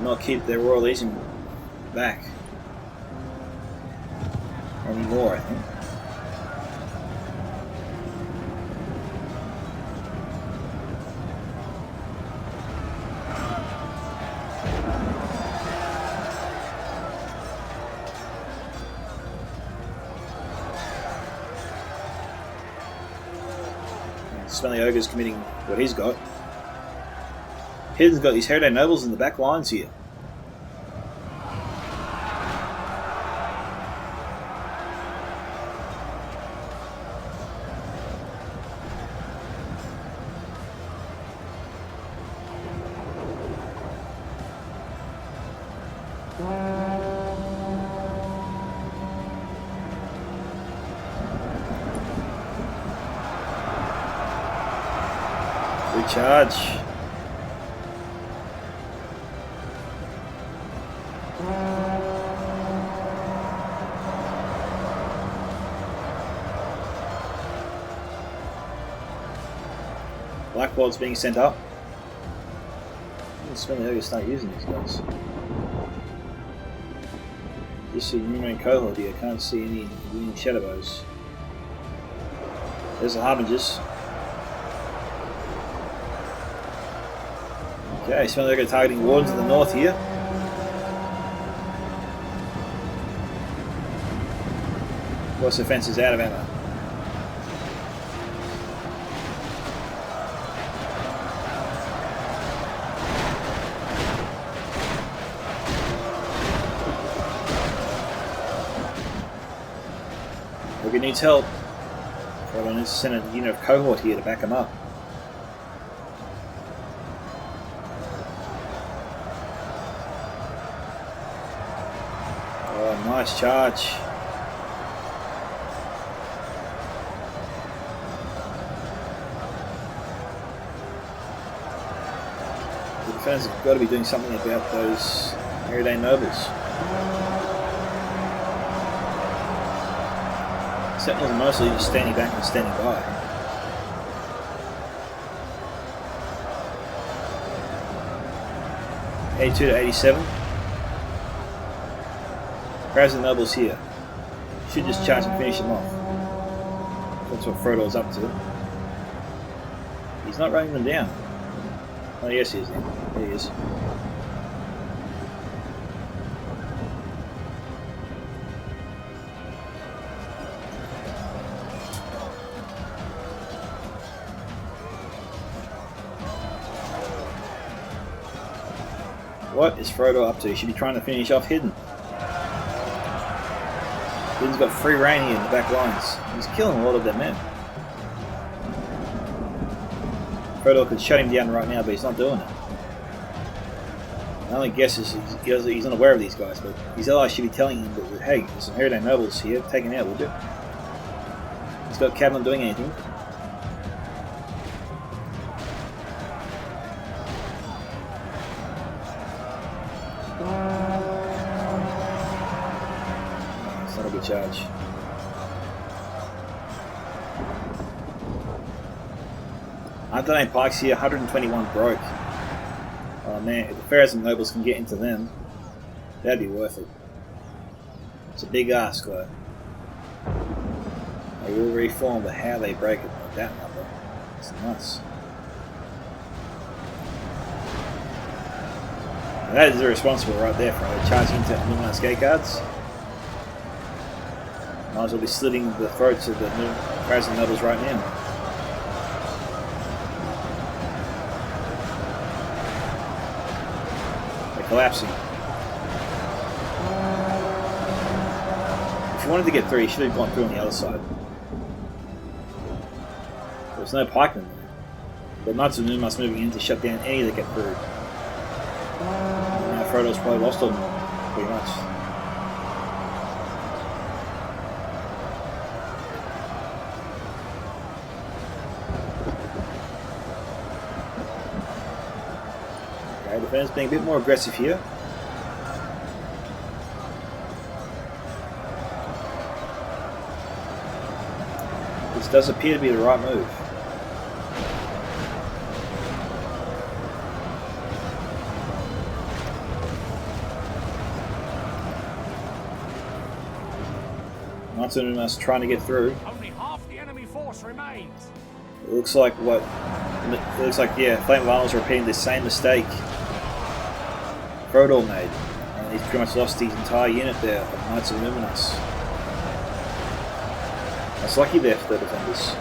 Not keep their Royal Legion back anymore, I think. Smelly Ogre's committing what he's got. Hidden's got these Artherdain nobles in the back lines here. Recharge. Blackboard's being sent up. Smelly Ogre start using these guys. Just see Numenor cohort here. Can't see any winning shadow bows. There's the Harbingers. Okay, Smelly Ogre targeting wardens to the north here. Force defense is out of ammo. Ogre needs help. Frodoor needs to send a unit of cohort here to back him up. Oh, nice charge. The defenders have got to be doing something about those Artherdain nobles. Sentinels are mostly just standing back and standing by. '82 to '87. Crowds of nobles here. Should just charge and finish them off. That's what Frodoor's up to. He's not running them down. Oh yes he is then. There he is. What is Frodoor up to? He should be trying to finish off Hidden. Hidden's got free reign here in the back lines. He's killing a lot of their men. Frodoor could shut him down right now, but he's not doing it. My only guess is he's unaware of these guys, but his allies should be telling him that, hey, there's some Artherdain nobles here, take him out, would you? He's got Cutalion doing anything. It's not a good charge. Artherdain pikes here, 121 broke. Oh man, if the Pharaohs and Nobles can get into them, that'd be worth it. It's a big ask though. They will reform, but how they break it like that number, it's nuts. And that is irresponsible right there for charging into Numenor's gate guards. Might as well be slitting the throats of the Pharaohs and Nobles right now. Collapsing. If you wanted to get through, you should have gone through on the other side. There's no pikemen there. But Knights of Numenor moving in to shut down any that get through. Now Frodoor's probably lost on them, pretty much. Defenders being a bit more aggressive here. This does appear to be the right move. Knights of Numenor trying to get through. Only half the enemy force remains. It looks like yeah, Flame of Arnor is repeating the same mistake Frodoor made, and he's pretty much lost his entire unit there of Knights of Numenor. That's lucky there for the defenders.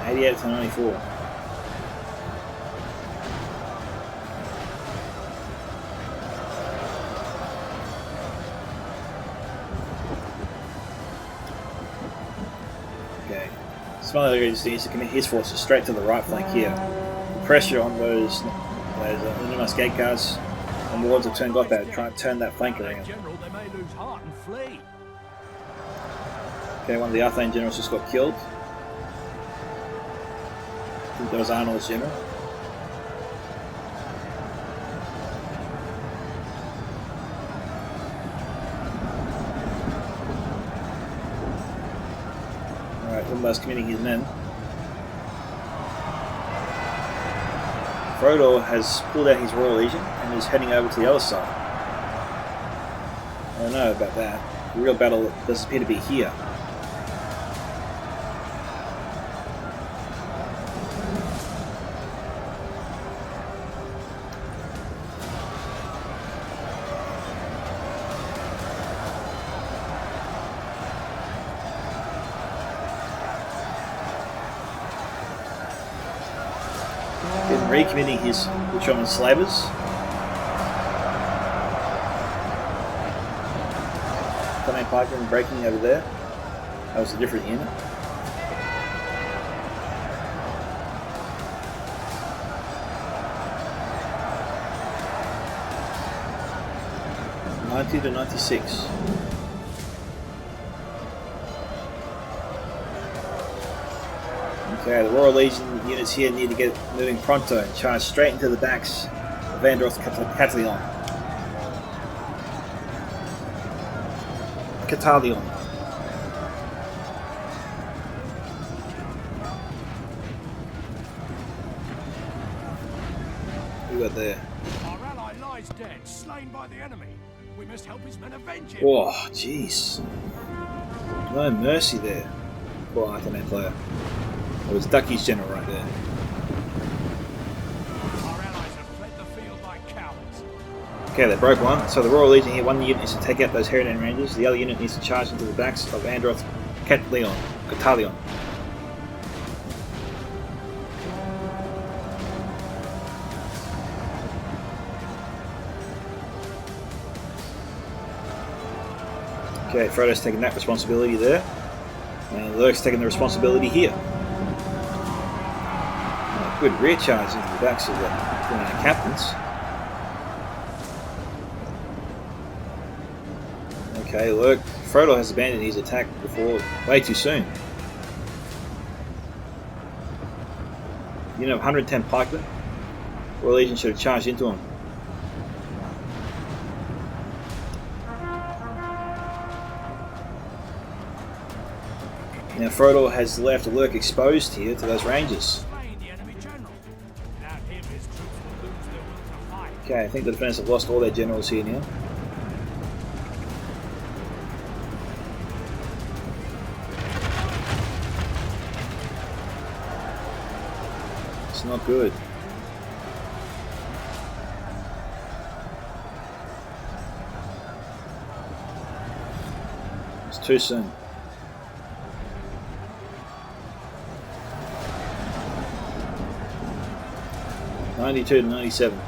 '88 to '94. Smelly needs to commit his forces straight to the right flank here. Pressure on those Numenor gate guards and wards of turn got that. Try and turn that flank around. General, they may lose heart and flee. Okay, one of the Artherdain generals just got killed. I think that was Arnor's general. Alright, Umbar's committing his men. Frodoor has pulled out his Royal Legion and is heading over to the other side. I don't know about that. The real battle does appear to be here. Recommitting his Witchwoman slavers. Cutalion pikemen breaking over there. That was a different unit. '90 to '96. Okay, the Royal Legion units here need to get moving pronto and charge straight into the backs of Androth Cutalion. Who got there? Our ally lies dead, slain by the enemy. We must help his men avenge him. Oh, jeez. No mercy there. Poor Artherdain player. It was Ducky's general right there. Our allies have fled the field like cowards. Okay, they broke one. So the Royal Legion here, one unit needs to take out those Artherdain Rangers, the other unit needs to charge into the backs of Androth Cutalion. Okay, Frodo's taking that responsibility there. And Lurc's taking the responsibility here. Good rear charge into the backs of the captains. Okay, Lurc. Frodoor has abandoned his attack before way too soon. Unit of 110 pikemen. Royal Legion should have charged into him. Now Frodoor has left Lurc exposed here to those rangers. Okay, I think the defenders have lost all their generals here now. It's not good. It's too soon. '92 to '97.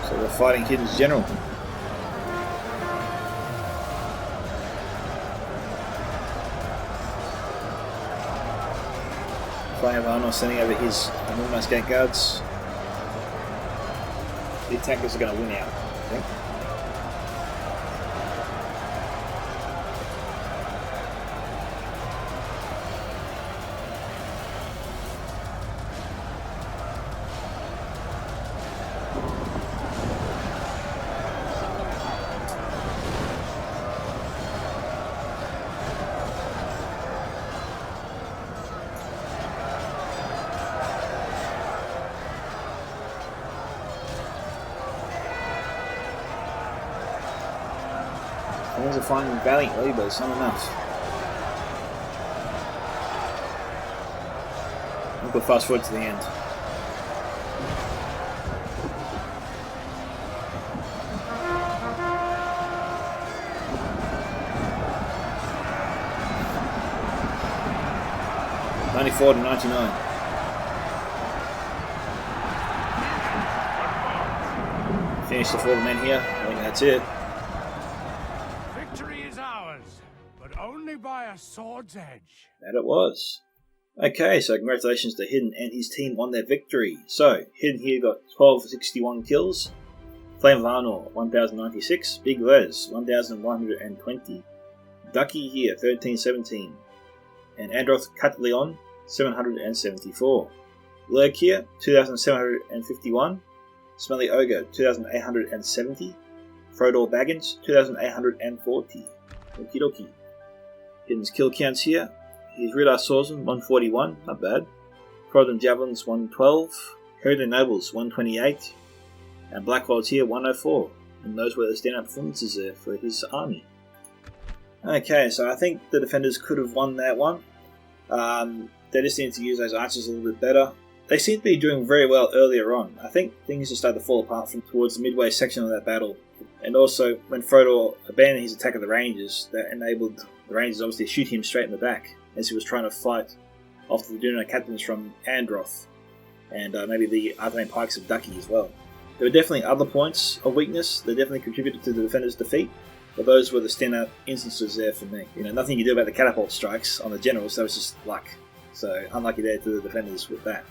So we're fighting Hidden's general. Flying over Arnor, sending over his Numenor gate guards. The attackers are going to win out, I think. Things are fighting valiantly, but it's not enough. We'll fast forward to the end. 94 to 99. Finish the 4 men here. I think that's it. Victory is ours, but only by a sword's edge. That it was. Okay, so congratulations to Hidden and his team on their victory. So, Hidden here got 1261 kills. Flame of Arnor, 1096. Big Les, 1120. Ducky here, 1317. And Androth Cutalion, 774. Lurc here, 2751. Smelly Ogre, 2870. Frodoor Baggin, 2840. Okie dokie. Hidden's kill counts here. His Rhudaur Swordsman, 141, not bad. Cardolan Javelins, 112. Artherdain Nobles, 128. And Blackwell's here, 104. And those were the standout performances there for his army. Okay, so I think the defenders could have won that one. They just need to use those archers a little bit better. They seem to be doing very well earlier on. I think things just started to fall apart from towards the midway section of that battle. And also, when Frodoor abandoned his attack of the Rangers, that enabled the Rangers obviously to shoot him straight in the back as he was trying to fight off the Numenor captains from Androth and maybe the Artherdain pikes of Ducky as well. There were definitely other points of weakness that definitely contributed to the defenders' defeat, but those were the standout instances there for me. You know, nothing you do about the catapult strikes on the generals, that was just luck. So, unlucky there to the defenders with that.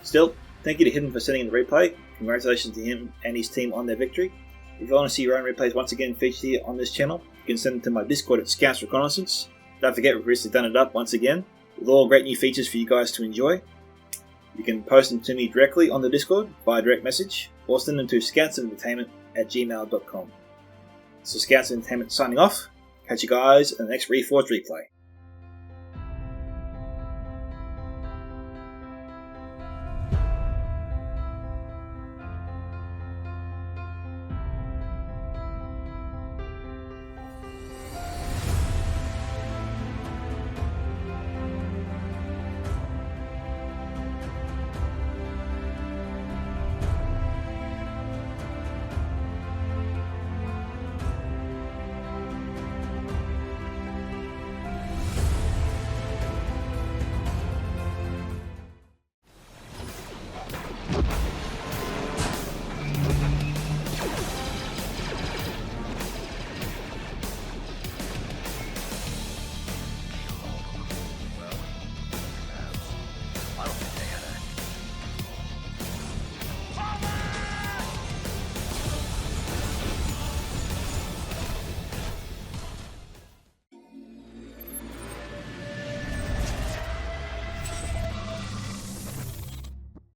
Still, thank you to Hidden for sending in the replay. Congratulations to him and his team on their victory. If you want to see your own replays once again featured here on this channel, you can send them to my Discord at Scouts Reconnaissance. Don't forget, we've recently done it up once again, with all great new features for you guys to enjoy. You can post them to me directly on the Discord via direct message, or send them to scoutsentertainment@gmail.com. So Scouts Entertainment signing off. Catch you guys in the next Reforged replay.